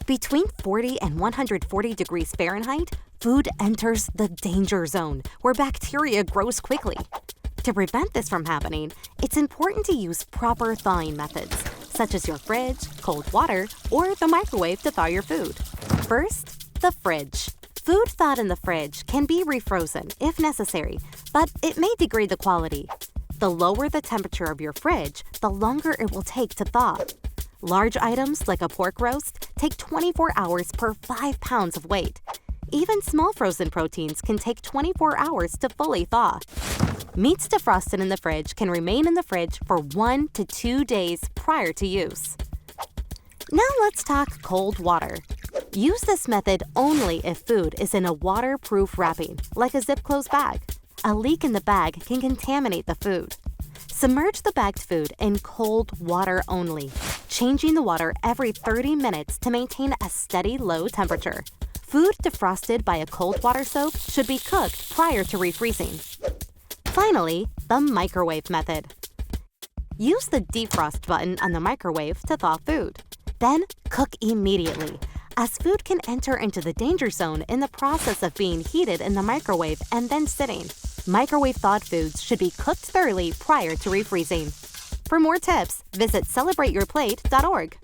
Between 40 and 140 degrees Fahrenheit, food enters the danger zone, where bacteria grows quickly. To prevent this from happening, it's important to use proper thawing methods, such as your fridge, cold water, or the microwave to thaw your food. First, the fridge. Food thawed in the fridge can be refrozen if necessary, but it may degrade the quality. The lower the temperature of your fridge, the longer it will take to thaw. Large items like a pork roast take 24 hours per 5 pounds of weight. Even small frozen proteins can take 24 hours to fully thaw. Meats defrosted in the fridge can remain in the fridge for 1 to 2 days prior to use. Now let's talk cold water. Use this method only if food is in a waterproof wrapping, like a zip-closed bag. A leak in the bag can contaminate the food. Submerge the bagged food in cold water only, changing the water every 30 minutes to maintain a steady low temperature. Food defrosted by a cold water soak should be cooked prior to refreezing. Finally, the microwave method. Use the defrost button on the microwave to thaw food. Then cook immediately, as food can enter into the danger zone in the process of being heated in the microwave and then sitting. Microwave thawed foods should be cooked thoroughly prior to refreezing. For more tips, visit celebrateyourplate.org.